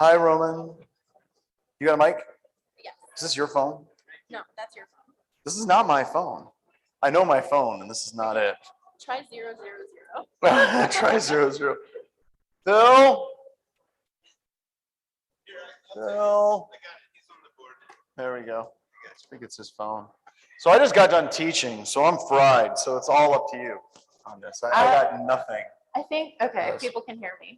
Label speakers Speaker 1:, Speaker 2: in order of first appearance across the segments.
Speaker 1: Hi, Roman. You got a mic?
Speaker 2: Yes.
Speaker 1: Is this your phone?
Speaker 2: No, that's your phone.
Speaker 1: This is not my phone. I know my phone, and this is not it.
Speaker 2: Try 000.
Speaker 1: Try 00. Phil? Phil? There we go. I think it's his phone. So I just got done teaching, so I'm fried. So it's all up to you on this. I got nothing.
Speaker 2: I think, okay,
Speaker 1: Yes.
Speaker 2: people can hear me.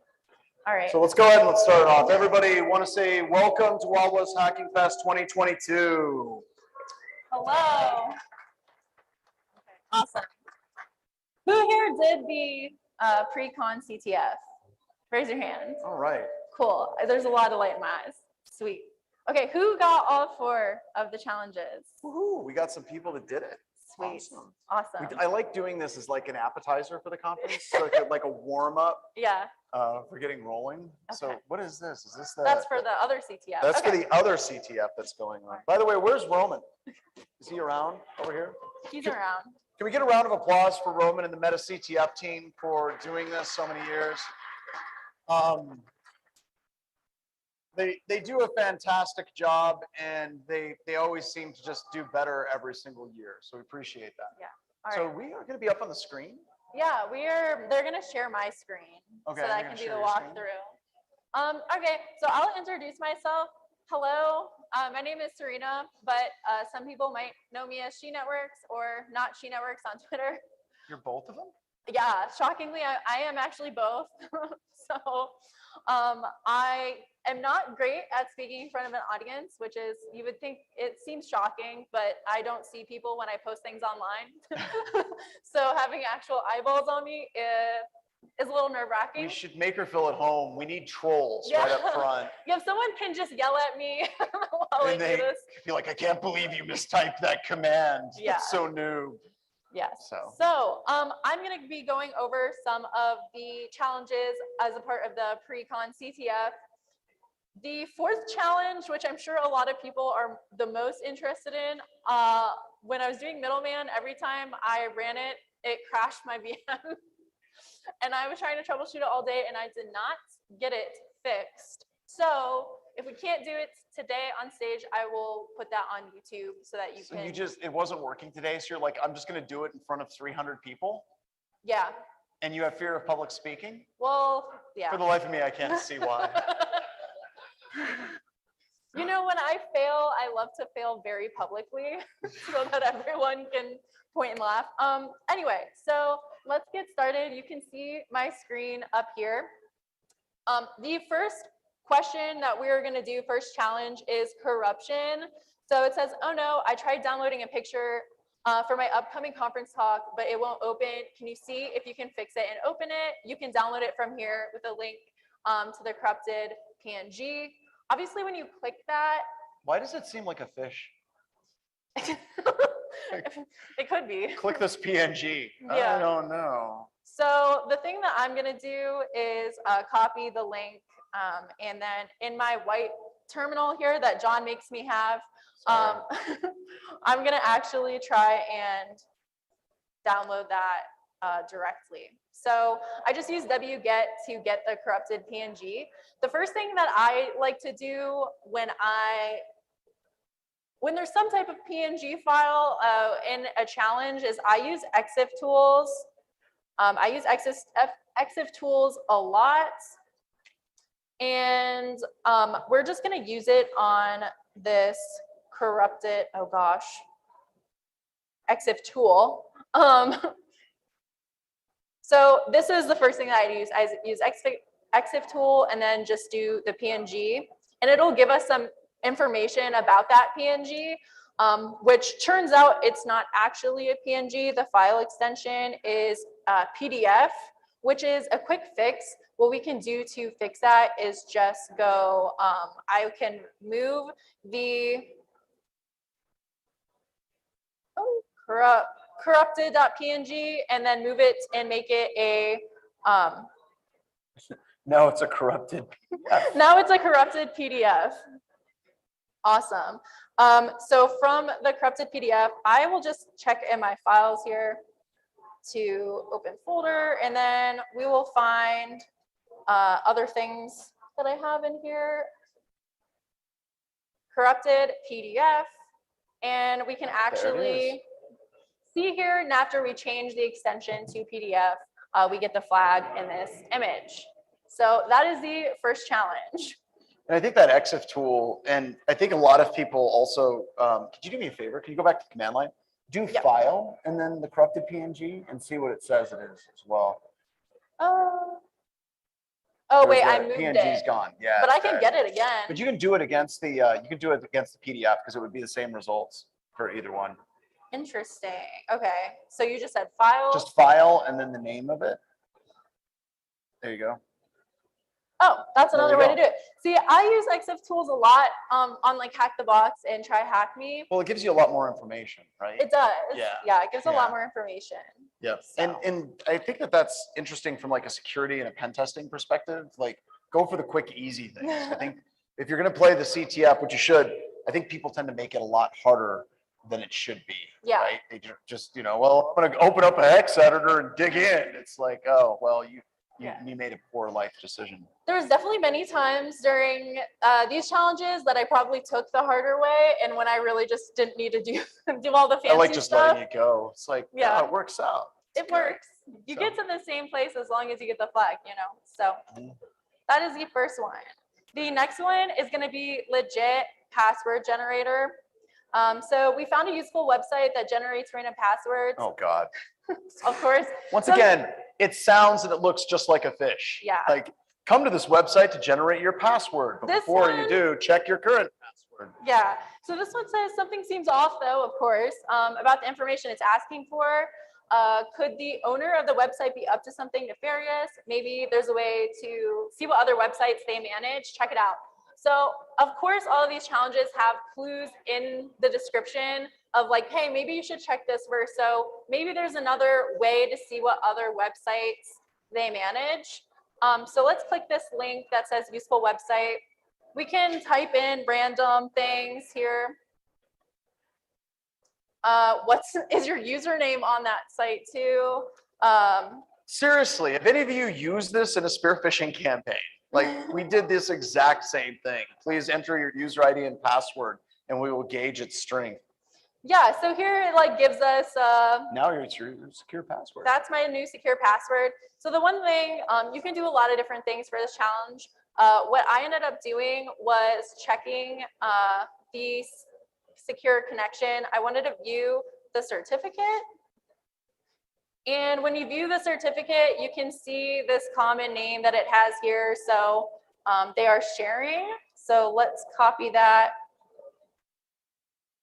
Speaker 2: All right.
Speaker 1: So let's go ahead and let's start it off. Everybody want to say welcome to Wild West Hacking Fest 2022.
Speaker 2: Hello. Okay, awesome. Who here did the pre-con CTF? Raise your hand.
Speaker 1: All right.
Speaker 2: Cool. There's a lot of light in my eyes. Sweet. Okay, who got all 4 of the challenges?
Speaker 1: Woohoo, we got some people that did it.
Speaker 2: Sweet.
Speaker 1: Awesome.
Speaker 2: Awesome.
Speaker 1: I like doing this as like an appetizer for the conference, so like a warm up
Speaker 2: Yeah,
Speaker 1: for getting rolling. So
Speaker 2: Okay.
Speaker 1: what is this? Is this the?
Speaker 2: that's for the other CTF.
Speaker 1: That's
Speaker 2: okay.
Speaker 1: for the other CTF that's going on. By the way, where's Roman? Is he around over here?
Speaker 2: He's around.
Speaker 1: Can we get a round of applause for Roman and the Meta CTF team for doing this so many years? They do a fantastic job, and they always seem to just do better every single year. So we appreciate that.
Speaker 2: Yeah. All
Speaker 1: So
Speaker 2: right.
Speaker 1: we are going to be up on the screen.
Speaker 2: Yeah, they're gonna share my screen
Speaker 1: Okay,
Speaker 2: so that I
Speaker 1: they're
Speaker 2: can
Speaker 1: gonna
Speaker 2: do the
Speaker 1: share your screen.
Speaker 2: walkthrough. Okay, so I'll introduce myself. Hello, my name is Serena, but some people might know me as She Networks or not She Networks on Twitter.
Speaker 1: You're both of them?
Speaker 2: Yeah, shockingly, I am actually both. So I am not great at speaking in front of an audience, which is, you would think it seems shocking, but I don't see people when I post things online. So having actual eyeballs on me is a little nerve-wracking.
Speaker 1: We should make her feel at home. We need trolls
Speaker 2: Yeah.
Speaker 1: right up front.
Speaker 2: Yeah, if someone can just yell at me while I
Speaker 1: And
Speaker 2: do
Speaker 1: they
Speaker 2: this.
Speaker 1: be like, I can't believe you mistyped that command.
Speaker 2: Yeah.
Speaker 1: It's so new.
Speaker 2: Yes.
Speaker 1: So.
Speaker 2: I'm going to be going over some of the challenges as a part of the pre-con CTF. The 4th challenge, which I'm sure a lot of people are the most interested in, when I was doing middleman, every time I ran it, it crashed my VM. And I was trying to troubleshoot it all day, and I did not get it fixed. So if we can't do it today on stage, I will put that on YouTube so that you
Speaker 1: So
Speaker 2: can.
Speaker 1: it wasn't working today, so you're like, I'm just going to do it in front of 300 people?
Speaker 2: Yeah.
Speaker 1: And you have fear of public speaking?
Speaker 2: Well, yeah.
Speaker 1: For the life of me, I can't see why.
Speaker 2: You know, when I fail, I love to fail very publicly so that everyone can point and laugh. Anyway, so let's get started. You can see my screen up here. The first question that we're going to do, first challenge, is corruption. So it says, oh no, I tried downloading a picture for my upcoming conference talk, but it won't open. Can you see if you can fix it and open it? You can download it from here with a link to the corrupted PNG. Obviously, when you click that,
Speaker 1: Why does it seem like a fish?
Speaker 2: it could be.
Speaker 1: Click this PNG.
Speaker 2: Yeah.
Speaker 1: I don't know.
Speaker 2: So the thing that I'm going to do is copy the link, and then in my white terminal here that John makes me have, I'm going to actually try and download that directly. So I just use wget to get the corrupted PNG. The first thing that I like to do when there's some type of PNG file in a challenge is I use EXIF tools. I use EXIF tools a lot. And we're just going to use it on this corrupted, oh gosh, EXIF tool. So this is the first thing that I use. I use EXIF tool and then just do the PNG. And it'll give us some information about that PNG, which turns out it's not actually a PNG. The file extension is PDF, which is a quick fix. What we can do to fix that is just go, I can move the corrupted.png and then move it and make it a,
Speaker 1: No, it's a corrupted PDF.
Speaker 2: now it's a corrupted PDF. Awesome. So from the corrupted PDF, I will just check in my files here to open folder, and then we will find other things that I have in here. Corrupted PDF. And we can actually see here, and after we change the extension to PDF, we get the flag in this image. So that is the first challenge.
Speaker 1: And I think that EXIF tool, and I think a lot of people also, could you do me a favor? Can you go back to the command line? Do file and then the corrupted PNG and see what it says it is as well.
Speaker 2: Oh wait, I moved
Speaker 1: PNG's
Speaker 2: it.
Speaker 1: gone. Yeah.
Speaker 2: But I can get it again.
Speaker 1: But you can do it against the PDF because it would be the same results for either one.
Speaker 2: Interesting. Okay. So you just said file.
Speaker 1: Just file and then the name of it. There you go.
Speaker 2: Oh, that's
Speaker 1: There we
Speaker 2: another way
Speaker 1: go.
Speaker 2: to do it. See, I use EXIF tools a lot on like Hack the Box and Try Hack Me.
Speaker 1: Well, it gives you a lot more information, right?
Speaker 2: It does.
Speaker 1: Yeah.
Speaker 2: Yeah, it gives a
Speaker 1: Yeah.
Speaker 2: lot more information.
Speaker 1: Yep.
Speaker 2: So.
Speaker 1: And I think that that's interesting from like a security and a pen testing perspective. Like, go for the quick, easy things. I think if you're going to play the CTF, which you should, I think people tend to make it a lot harder than it should be.
Speaker 2: Yeah.
Speaker 1: Right? They just, well, I'm going to open up a hex editor and dig in. It's like, oh, well, you made a poor life decision.
Speaker 2: There's definitely many times during these challenges that I probably took the harder way, and when I really just didn't need to do all the fancy
Speaker 1: I like just
Speaker 2: stuff.
Speaker 1: letting it go. It's like, yeah, it works out.
Speaker 2: It works. You get to the same place as long as you get the flag, So that is the first one. The next one is going to be legit password generator. So we found a useful website that generates random passwords.
Speaker 1: Oh God.
Speaker 2: Of course.
Speaker 1: Once again, it sounds and it looks just like a fish.
Speaker 2: Yeah.
Speaker 1: Like, come to this website to generate your password. But before you do, check your current password.
Speaker 2: Yeah. So this one says something seems off, though, of course, about the information it's asking for. Could the owner of the website be up to something nefarious? Maybe there's a way to see what other websites they manage. Check it out. So, of course, all of these challenges have clues in the description of like, hey, maybe you should check this verse. So maybe there's another way to see what other websites they manage. So let's click this link that says useful website. We can type in random things here. Is your username on that site too?
Speaker 1: Seriously, if any of you use this in a spear phishing campaign, like we did this exact same thing, please enter your user ID and password and we will gauge its strength.
Speaker 2: Yeah, so here it like gives us
Speaker 1: now it's your secure password.
Speaker 2: That's my new secure password. So the one thing, you can do a lot of different things for this challenge. What I ended up doing was checking the secure connection. I wanted to view the certificate. And when you view the certificate, you can see this common name that it has here. So they are sharing. So let's copy that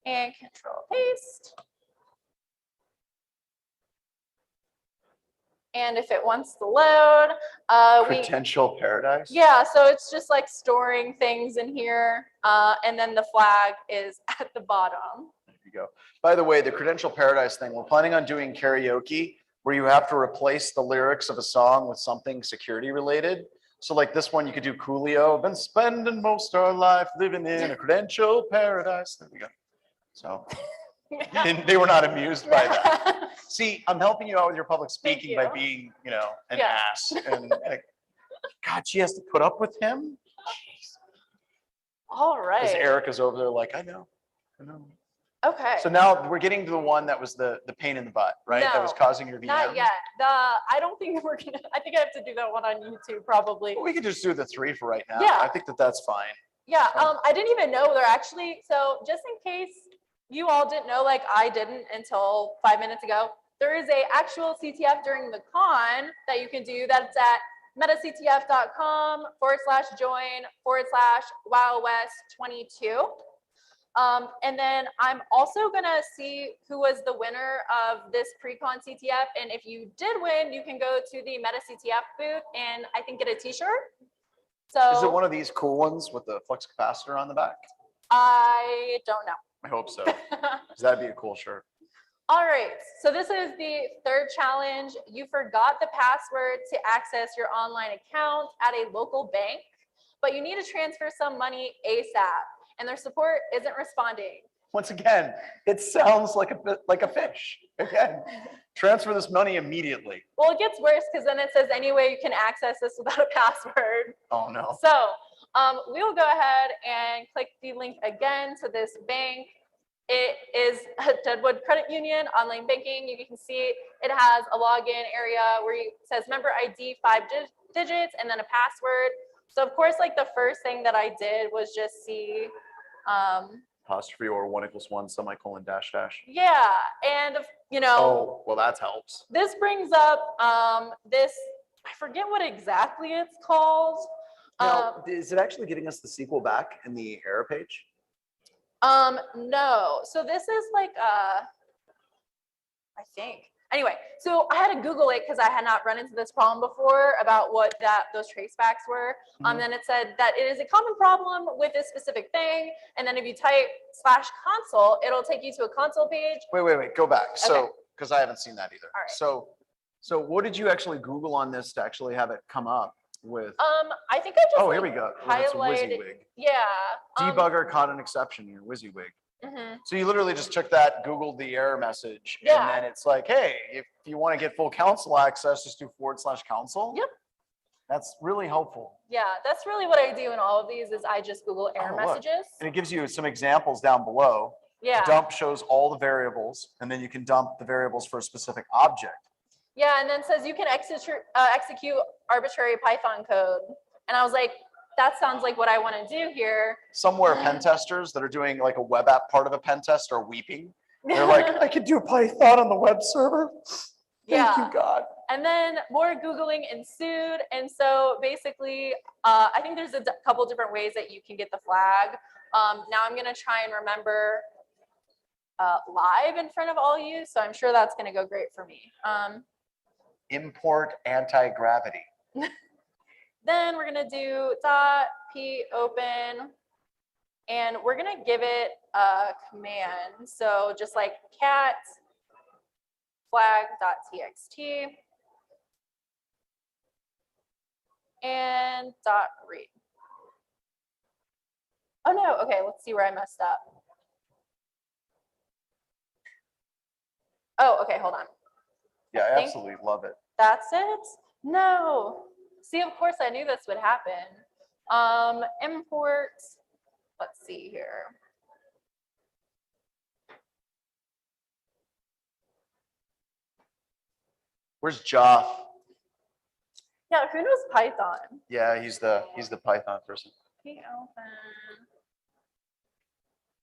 Speaker 2: and control paste. And if it wants to load,
Speaker 1: Potential paradise.
Speaker 2: Yeah, so it's just like storing things in here, and then the flag is at the bottom.
Speaker 1: There you go. By the way, the credential paradise thing, we're planning on doing karaoke where you have to replace the lyrics of a song with something security related. So like this one, you could do Coolio, been spending most our life living in a credential paradise. There we go. So they were not amused by that. See, I'm helping you out with your public speaking by being, an ass. And God, she has to put up with him? Jeez.
Speaker 2: All right.
Speaker 1: As Erica's over there like, I know.
Speaker 2: Okay.
Speaker 1: So now we're getting to the one that was the pain in the butt, right? That was causing your VM.
Speaker 2: Not yet. I don't think we're gonna. I think I have to do that one on YouTube probably.
Speaker 1: Well, we could just do the 3 for right now.
Speaker 2: Yeah.
Speaker 1: I think that's fine.
Speaker 2: Yeah. I didn't even know they're actually. So just in case you all didn't know, like I didn't until 5 minutes ago, there is a actual CTF during the con that you can do. That's at metactf.com/join/WildWest22. And then I'm also gonna see who was the winner of this pre-con CTF. And if you did win, you can go to the Meta CTF booth and I think get a t-shirt. So
Speaker 1: is it one of these cool ones with the flux capacitor on the back?
Speaker 2: I don't know.
Speaker 1: I hope so. 'Cause that'd be a cool shirt.
Speaker 2: All right, so this is the third challenge. You forgot the password to access your online account at a local bank, but you need to transfer some money ASAP, and their support isn't responding.
Speaker 1: Once again, it sounds like a fish. Again, transfer this money immediately.
Speaker 2: Well, it gets worse because then it says, anyway, you can access this without a password.
Speaker 1: Oh no.
Speaker 2: So We will go ahead and click the link again to this bank. It is a Deadwood Credit Union online banking. You can see it has a login area where it says member ID 5 digits and then a password. So of course, like the first thing that I did was just see,
Speaker 1: Apostrophe or 1 = 1 semicolon dash dash.
Speaker 2: yeah, and you know.
Speaker 1: Oh, well, that helps.
Speaker 2: This brings up this, I forget what exactly it's called.
Speaker 3: Now, is it actually getting us the sequel back in the error page?
Speaker 2: No. So this is like, I think. Anyway, so I had to Google it because I had not run into this problem before about what those tracebacks were. Then it said that it is a common problem with this specific thing. And then if you type /console, it'll take you to a console page.
Speaker 1: Wait, go back. So,
Speaker 2: Okay.
Speaker 1: because I haven't seen that either.
Speaker 2: All right.
Speaker 1: So what did you actually Google on this to actually have it come up with?
Speaker 2: I think I just
Speaker 1: Oh, here we go. Oh, that's a
Speaker 2: highlighted.
Speaker 1: WYSIWYG.
Speaker 2: Yeah.
Speaker 1: Debugger caught an exception here, WYSIWYG.
Speaker 2: Mhm.
Speaker 1: So you literally just took that, Googled the error message,
Speaker 2: Yeah.
Speaker 1: and then it's like, hey, if you want to get full console access, just do /console.
Speaker 2: Yep.
Speaker 1: That's really helpful.
Speaker 2: Yeah, that's really what I do in all of these is I just Google error
Speaker 1: Oh, look.
Speaker 2: messages.
Speaker 1: And it gives you some examples down below.
Speaker 2: Yeah.
Speaker 1: Dump shows all the variables, and then you can dump the variables for a specific object.
Speaker 2: Yeah, and then says you can execute arbitrary Python code. And I was like, that sounds like what I want to do here.
Speaker 1: Somewhere pen testers that are doing like a web app part of a pen test are weeping. They're like, I could do Python on the web server. Thank you, God.
Speaker 2: And then more Googling ensued. And so basically, I think there's a couple different ways that you can get the flag. Now I'm going to try and remember live in front of all you. So I'm sure that's going to go great for me.
Speaker 1: Import anti-gravity.
Speaker 2: Then we're going to do .p open. And we're going to give it a command. So just like cat flag.txt and .read. Oh no, okay, let's see where I messed up. Oh, okay, hold on.
Speaker 1: Yeah, I
Speaker 2: think-
Speaker 1: absolutely love it.
Speaker 2: That's it? No. See, of course I knew this would happen. Import, let's see here.
Speaker 1: Where's Joff?
Speaker 2: Yeah, who knows Python?
Speaker 1: Yeah, he's the Python person.
Speaker 2: P open.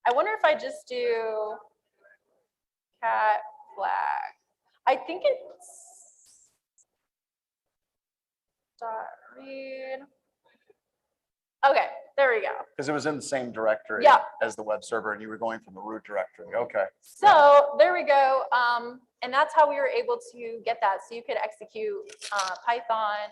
Speaker 2: I wonder if I just do cat flag. I think it's .read. Okay, there we go.
Speaker 1: Because it was in the same directory
Speaker 2: Yeah.
Speaker 1: as the web server, and you were going from the root directory. Okay.
Speaker 2: So there we go. And that's how we were able to get that. So you could execute Python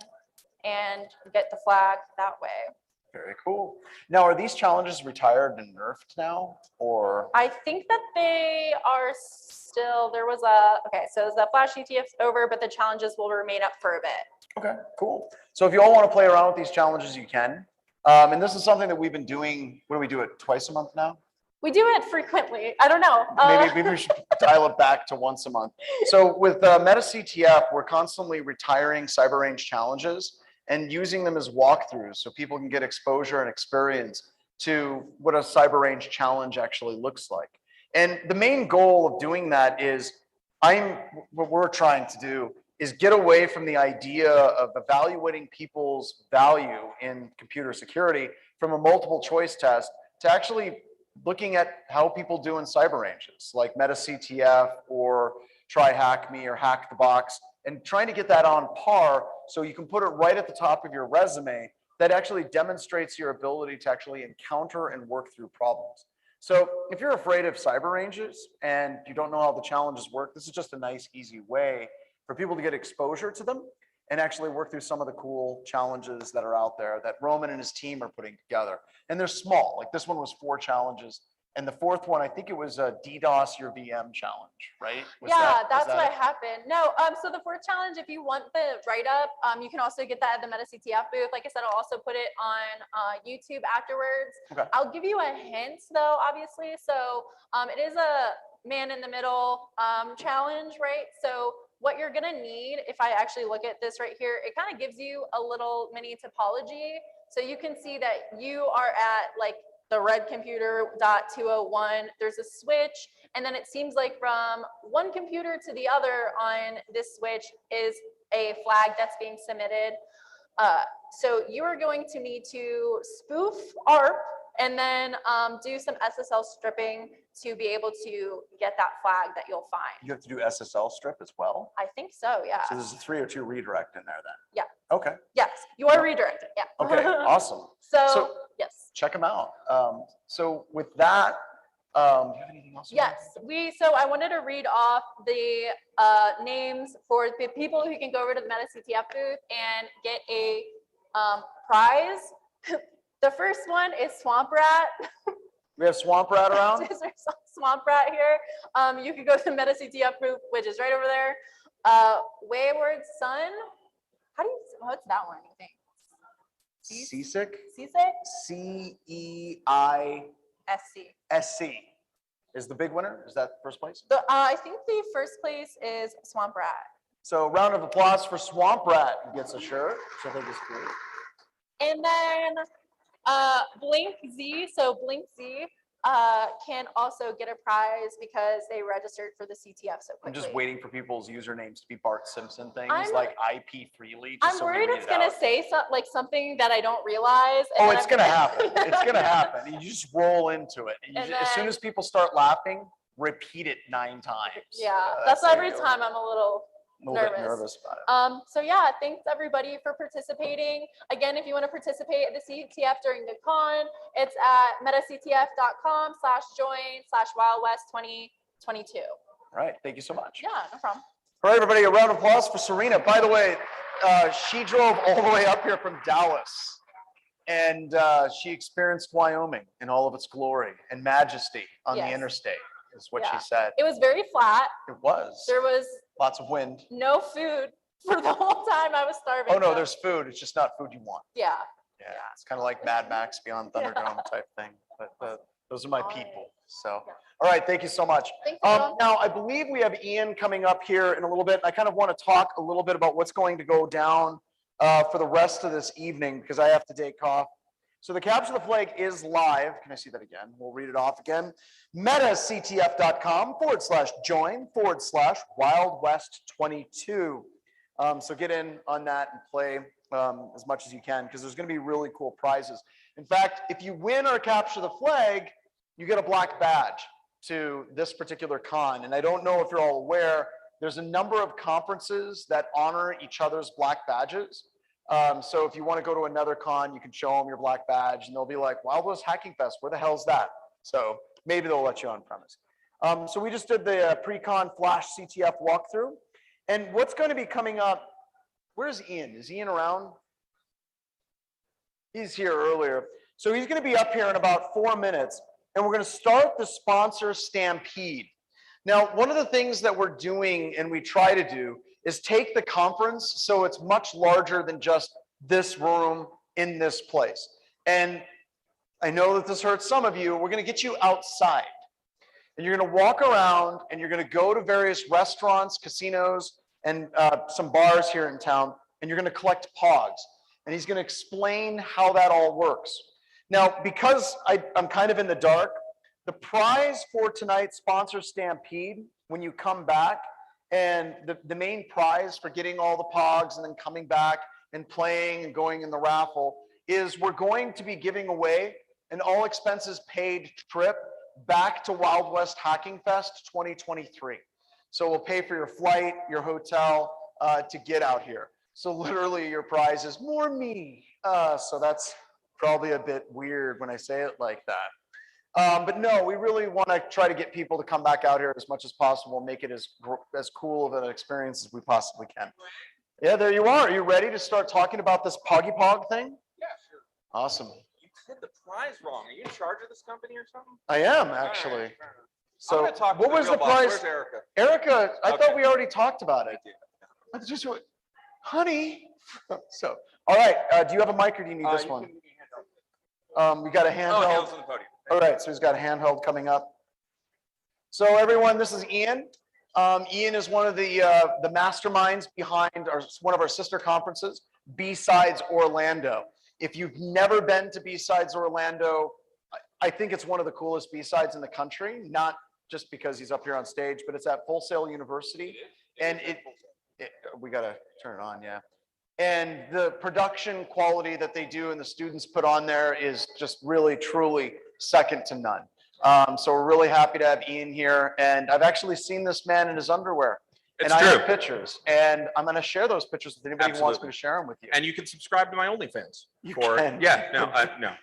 Speaker 2: and get the flag that way.
Speaker 1: Very cool. Now, are these challenges retired and nerfed now, or?
Speaker 2: I think that they are still, there was a, okay, so the Flash CTF's over, but the challenges will remain up for a bit.
Speaker 1: Okay, cool. So if you all want to play around with these challenges, you can. And this is something that we've been doing. What do we do it twice a month now?
Speaker 2: We do it frequently. I don't know.
Speaker 1: Maybe we should dial it back to once a month. So with Meta CTF, we're constantly retiring cyber range challenges and using them as walkthroughs so people can get exposure and experience to what a cyber range challenge actually looks like. And the main goal of doing that is, what we're trying to do is get away from the idea of evaluating people's value in computer security from a multiple choice test to actually looking at how people do in cyber ranges like Meta CTF or Try Hack Me or Hack the Box, and trying to get that on par so you can put it right at the top of your resume that actually demonstrates your ability to actually encounter and work through problems. So if you're afraid of cyber ranges and you don't know how the challenges work, this is just a nice, easy way for people to get exposure to them and actually work through some of the cool challenges that are out there that Roman and his team are putting together. And they're small, like this one was 4 challenges. And the 4th one, I think it was a DDoS your VM challenge, right?
Speaker 2: That's what happened. No, so the 4th challenge, if you want the write-up, you can also get that at the Meta CTF booth. Like I said, I'll also put it on YouTube afterwards.
Speaker 1: Okay.
Speaker 2: I'll give you a hint though, obviously. So it is a man in the middle challenge, right? So what you're gonna need, if I actually look at this right here, it kind of gives you a little mini topology. So you can see that you are at like the red computer .201. There's a switch, and then it seems like from one computer to the other on this switch is a flag that's being submitted. So you are going to need to spoof ARP and then do some SSL stripping to be able to get that flag that you'll find.
Speaker 1: You have to do SSL strip as well?
Speaker 2: I think so, yeah.
Speaker 1: So there's a 302 redirect in there then?
Speaker 2: Yeah.
Speaker 1: Okay.
Speaker 2: Yes, you are redirected, yeah.
Speaker 1: Okay, awesome.
Speaker 2: So, yes.
Speaker 1: Check them out. So with that, do you have anything else?
Speaker 2: Yes, so I wanted to read off the names for the people who can go over to the Meta CTF booth and get a prize. The first one is Swamp Rat.
Speaker 1: We have Swamp Rat around?
Speaker 2: There's Swamp Rat here. You can go to the Meta CTF booth, which is right over there. Wayward Sun. How do you, what's that one, you think?
Speaker 1: Seasick?
Speaker 2: Seasick?
Speaker 1: CEISC
Speaker 2: SC.
Speaker 1: is the big winner? Is that first place?
Speaker 2: I think the first place is Swamp Rat.
Speaker 1: So round of applause for Swamp Rat, who gets a shirt, which I think is great.
Speaker 2: And then Blink Z, so Blink Z can also get a prize because they registered for the CTF so quickly.
Speaker 1: I'm just waiting for people's usernames to be Bart Simpson things,
Speaker 2: I'm-
Speaker 1: like IP freely.
Speaker 2: I'm worried it's gonna say like something that I don't realize. And
Speaker 1: Oh,
Speaker 2: then
Speaker 1: it's
Speaker 2: I'm
Speaker 1: gonna happen. It's gonna happen. You just roll into it. And
Speaker 2: And
Speaker 1: as soon
Speaker 2: then-
Speaker 1: as people start laughing, repeat it 9 times.
Speaker 2: Yeah, that's
Speaker 1: how
Speaker 2: every
Speaker 1: you go.
Speaker 2: time I'm a little
Speaker 1: I'm a little bit
Speaker 2: nervous.
Speaker 1: nervous about it.
Speaker 2: So yeah, thanks everybody for participating. Again, if you want to participate at the CTF during the con, it's at metactf.com/join/wildwest2022.
Speaker 1: All right, thank you so much.
Speaker 2: Yeah, no problem.
Speaker 1: All right, everybody, a round of applause for Serena. By the way, she drove all the way up here from Dallas, and she experienced Wyoming in all of its glory and majesty on the
Speaker 2: Yes.
Speaker 1: interstate, is what
Speaker 2: Yeah.
Speaker 1: she said.
Speaker 2: It was very flat.
Speaker 1: It was.
Speaker 2: There was
Speaker 1: Lots of wind.
Speaker 2: no food for the whole time. I was starving.
Speaker 1: Oh, no,
Speaker 2: so-
Speaker 1: there's food. It's just not food you want.
Speaker 2: Yeah.
Speaker 1: Yeah, it's kind of like Mad Max Beyond
Speaker 2: Yeah.
Speaker 1: Thunderdome type thing. But those are my
Speaker 2: All right.
Speaker 1: people. So,
Speaker 2: Yeah.
Speaker 1: all right, thank you so much.
Speaker 2: Thanks, everyone.
Speaker 1: Now, I believe we have Ian coming up here in a little bit. I kind of want to talk a little bit about what's going to go down for the rest of this evening because I have to take off. So the Capture the Flag is live. Can I see that again? We'll read it off again. metactf.com/join/WildWest22. So get in on that and play as much as you can because there's going to be really cool prizes. In fact, if you win or capture the flag, you get a black badge to this particular con. And I don't know if you're all aware, there's a number of conferences that honor each other's black badges. So if you want to go to another con, you can show them your black badge and they'll be like, Wild West Hacking Fest, where the hell's that? So maybe they'll let you on premise. So we just did the pre-con Flash CTF walkthrough. And what's going to be coming up, where's Ian? Is Ian around? He's here earlier. So he's going to be up here in about 4 minutes, and we're going to start the sponsor stampede. Now, one of the things that we're doing and we try to do is take the conference so it's much larger than just this room in this place. And I know that this hurts some of you. We're going to get you outside. And you're going to walk around and you're going to go to various restaurants, casinos, and some bars here in town, and you're going to collect pogs. And he's going to explain how that all works. Now, because I'm kind of in the dark, the prize for tonight's sponsor stampede, when you come back, and the main prize for getting all the pogs and then coming back and playing and going in the raffle is we're going to be giving away an all expenses paid trip back to Wild West Hacking Fest 2023. So we'll pay for your flight, your hotel to get out here. So literally your prize is more me. So that's probably a bit weird when I say it like that. But no, we really want to try to get people to come back out here as much as possible and make it as cool of an experience as we possibly can. Yeah, there you are. Are you ready to start talking about this Poggy Pog thing?
Speaker 4: Yeah, sure.
Speaker 1: Awesome.
Speaker 4: You said the prize wrong. Are you in charge of this company or something?
Speaker 1: I am
Speaker 4: All right,
Speaker 1: actually.
Speaker 4: fair enough. I'm
Speaker 1: So
Speaker 4: gonna talk to
Speaker 1: what was
Speaker 4: real
Speaker 1: the
Speaker 4: boss.
Speaker 1: prize?
Speaker 4: Where's Erica?
Speaker 1: Erica, I
Speaker 4: Okay.
Speaker 1: thought we already talked about it.
Speaker 4: did.
Speaker 1: I just went, honey. So, all right. Do you have a mic or do you need this
Speaker 4: You
Speaker 1: one?
Speaker 4: can give me a handheld.
Speaker 1: We got a
Speaker 4: Oh,
Speaker 1: handheld.
Speaker 4: Hale's on the podium.
Speaker 1: All right, so he's got a handheld coming up. So everyone, this is Ian. Ian is one of the masterminds behind one of our sister conferences, B-Sides Orlando. If you've never been to B-Sides Orlando, I think it's one of the coolest B-Sides in the country, not just because he's up here on stage, but it's at Full Sail University. And we got to turn it on, yeah. And the production quality that they do and the students put on there is just really, truly second to none. So we're really happy to have Ian here. And I've actually seen this man in his underwear.
Speaker 5: It's
Speaker 1: and
Speaker 5: true.
Speaker 1: I have pictures. And I'm going to share those pictures with anybody who wants me
Speaker 5: Absolutely.
Speaker 1: to share them with you.
Speaker 5: And you can subscribe to my OnlyFans.
Speaker 1: You
Speaker 5: for,
Speaker 1: can.
Speaker 5: Yeah, no,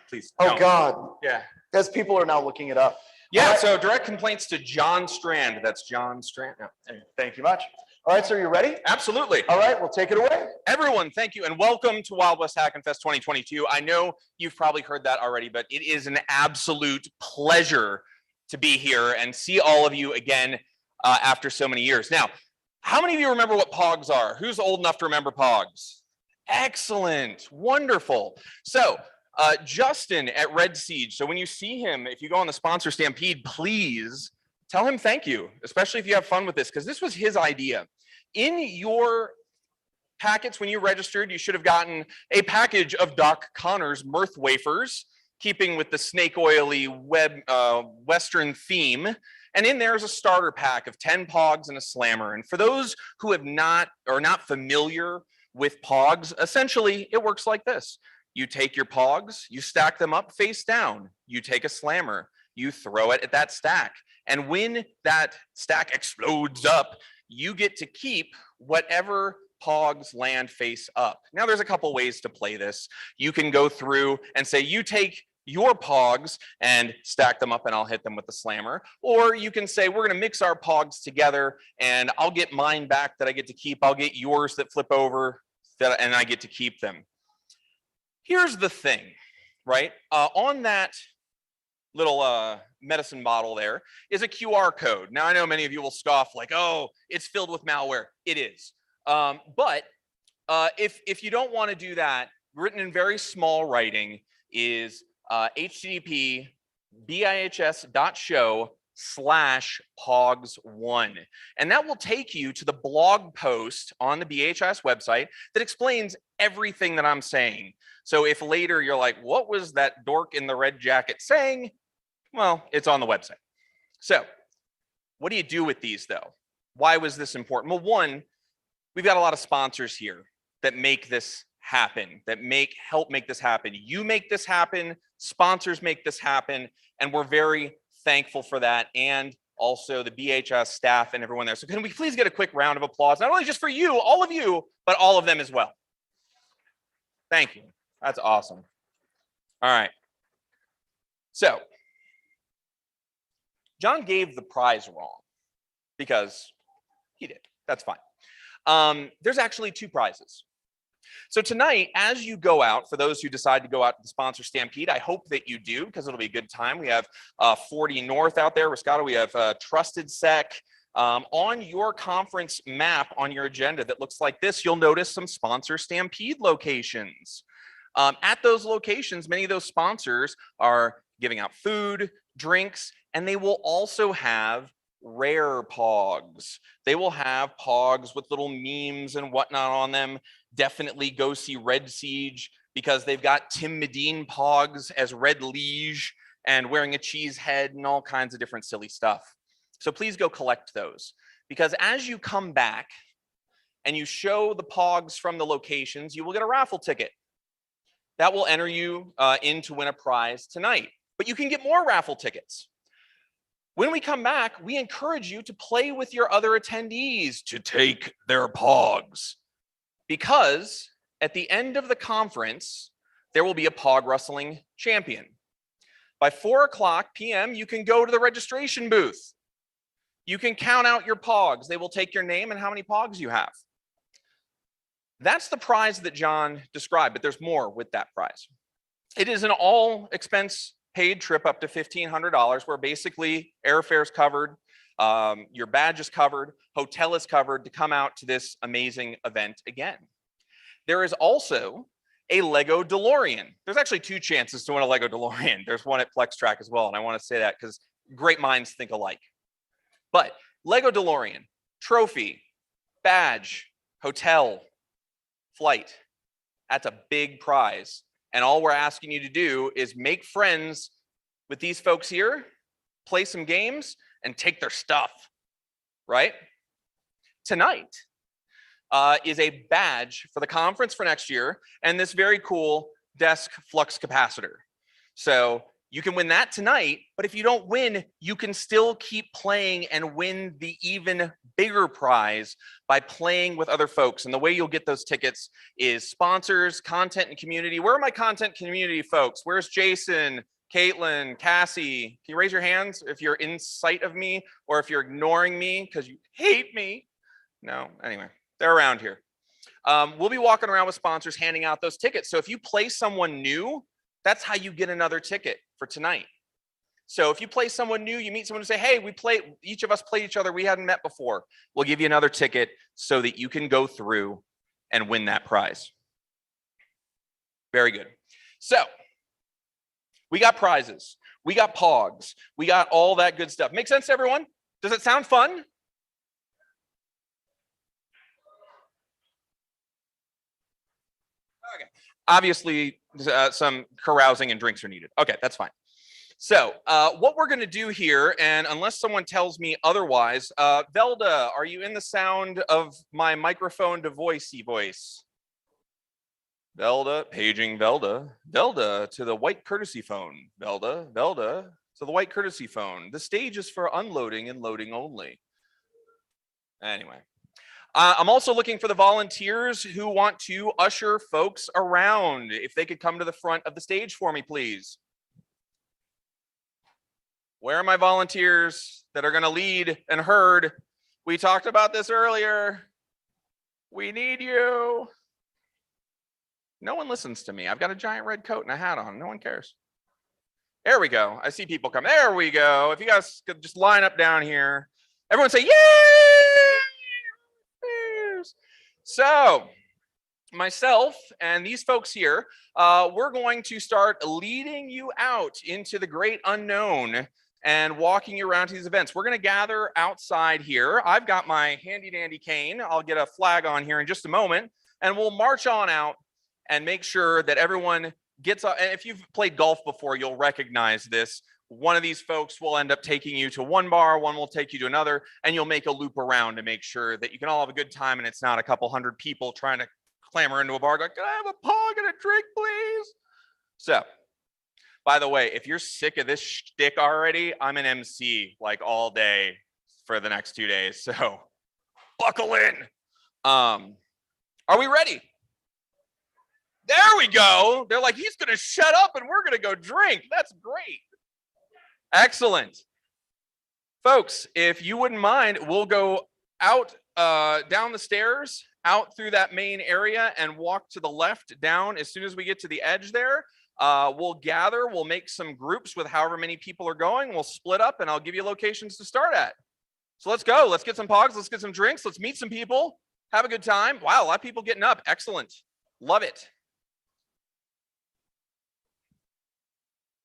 Speaker 5: please.
Speaker 1: Oh,
Speaker 5: no.
Speaker 1: God.
Speaker 5: Yeah.
Speaker 1: As people are now looking it up.
Speaker 5: Yeah,
Speaker 1: right.
Speaker 5: so direct complaints to John Strand. That's John Strand. No, anyway.
Speaker 1: Thank you much. All right, so are you ready?
Speaker 5: Absolutely.
Speaker 1: All right, we'll take it away.
Speaker 5: Everyone, thank you, and welcome to Wild West Hack and Fest 2022. I know you've probably heard that already, but it is an absolute pleasure to be here and see all of you again after so many years. Now, how many of you remember what POGs are? Who's old enough to remember POGs? Excellent, wonderful. So, Justin at Red Siege. So when you see him, if you go on the sponsor stampede, please tell him thank you, especially if you have fun with this, because this was his idea. In your packets, when you registered, you should have gotten a package of Doc Connor's Mirth Wafers, keeping with the snake oily Western theme. And in there is a starter pack of 10 POGs and a slammer. And for those who have not familiar with POGs, essentially it works like this. You take your POGs, you stack them up face down. You take a slammer, you throw it at that stack. And when that stack explodes up, you get to keep whatever POGs land face up. Now there's a couple ways to play this. You can go through and say, you take your POGs and stack them up and I'll hit them with the slammer. Or you can say, we're gonna mix our POGs together and I'll get mine back that I get to keep. I'll get yours that flip over and I get to keep them. Here's the thing, right? On that little medicine bottle there is a QR code. Now I know many of you will scoff like, oh, it's filled with malware. It is. But if you don't want to do that, written in very small writing is http bihs.show/pogs1. And that will take you to the blog post on the BHS website that explains everything that I'm saying. So if later you're like, what was that dork in the red jacket saying? Well, it's on the website. So what do you do with these though? Why was this important? Well, one, we've got a lot of sponsors here that make this happen, that help make this happen. You make this happen, sponsors make this happen, and we're very thankful for that, and also the BHS staff and everyone there. So can we please get a quick round of applause, not only just for you, all of you, but all of them as well. Thank you. That's awesome. All right. So John gave the prize wrong because he did. That's fine. There's actually two prizes. So tonight, as you go out, for those who decide to go out to the sponsor stampede, I hope that you do, because it'll be a good time. We have 40 North out there, Riscata. We have Trusted Sec. On your conference map on your agenda that looks like this, you'll notice some sponsor stampede locations. At those locations, many of those sponsors are giving out food, drinks, and they will also have rare POGs. They will have POGs with little memes and whatnot on them. Definitely go see Red Siege because they've got Tim Medine POGs as Red Liege and wearing a cheese head and all kinds of different silly stuff. So please go collect those, because as you come back and you show the POGs from the locations, you will get a raffle ticket. That will enter you in to win a prize tonight. But you can get more raffle tickets. When we come back, we encourage you to play with your other attendees to take their POGs. Because at the end of the conference, there will be a POG wrestling champion. By 4:00 p.m., you can go to the registration booth. You can count out your POGs. They will take your name and how many POGs you have. That's the prize that John described, but there's more with that prize. It is an all expense paid trip up to $1,500, where basically airfare is covered, your badge is covered, hotel is covered to come out to this amazing event again. There is also a Lego DeLorean. There's actually two chances to win a Lego DeLorean. There's one at Flex Track as well, and I want to say that because great minds think alike. But Lego DeLorean, trophy, badge, hotel, flight, that's a big prize. And all we're asking you to do is make friends with these folks here, play some games, and take their stuff, right? Tonight is a badge for the conference for next year and this very cool desk flux capacitor. So you can win that tonight, but if you don't win, you can still keep playing and win the even bigger prize by playing with other folks. And the way you'll get those tickets is sponsors, content, and community. Where are my content community folks? Where's Jason, Caitlin, Cassie? Can you raise your hands if you're in sight of me or if you're ignoring me because you hate me? No, anyway, they're around here. We'll be walking around with sponsors handing out those tickets. So if you play someone new, that's how you get another ticket for tonight. So if you play someone new, you meet someone and say, hey, each of us played each other, we hadn't met before. We'll give you another ticket so that you can go through and win that prize. Very good. So we got prizes, we got pogs, we got all that good stuff. Make sense to everyone? Does it sound fun? Okay. Obviously, some carousing and drinks are needed. Okay, that's fine. So what we're going to do here, and unless someone tells me otherwise, Velda, are you in the sound of my microphone to voicey voice? Velda, paging Velda. Velda to the white courtesy phone. Velda to the white courtesy phone. The stage is for unloading and loading only. Anyway. I'm also looking for the volunteers who want to usher folks around. If they could come to the front of the stage for me, please. Where are my volunteers that are going to lead and herd? We talked about this earlier. We need you. No one listens to me. I've got a giant red coat and a hat on. No one cares. There we go. I see people come. There we go. If you guys could just line up down here. Everyone say, yay! So myself and these folks here, we're going to start leading you out into the great unknown and walking you around to these events. We're going to gather outside here. I've got my handy dandy cane. I'll get a flag on here in just a moment, and we'll march on out and make sure that everyone gets up. And if you've played golf before, you'll recognize this. One of these folks will end up taking you to one bar, one will take you to another, and you'll make a loop around to make sure that you can all have a good time and it's not a couple hundred people trying to clamor into a bar going, can I have a pog and a drink, please? So, by the way, if you're sick of this shtick already, I'm an MC like all day for the next 2 days, so buckle in. Are we ready? There we go. They're like, he's gonna shut up and we're gonna go drink. That's great. Excellent. Folks, if you wouldn't mind, we'll go out down the stairs, out through that main area and walk to the left down. As soon as we get to the edge there, we'll gather, we'll make some groups with however many people are going. We'll split up and I'll give you locations to start at. So let's go. Let's get some pogs. Let's get some drinks. Let's meet some people. Have a good time. Wow, a lot of people getting up. Excellent. Love it.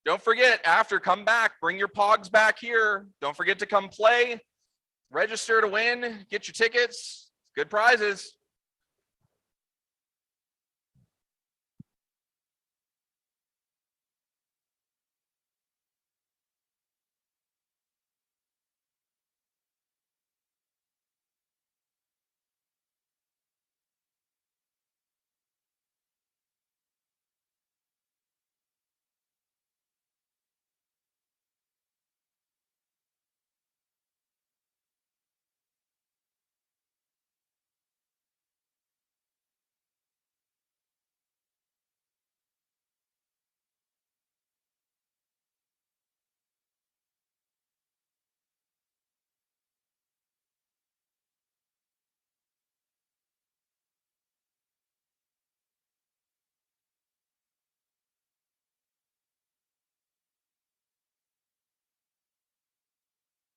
Speaker 5: Don't forget, after, come back, bring your pogs back here. Don't forget to come play, register to win, get your tickets, good prizes.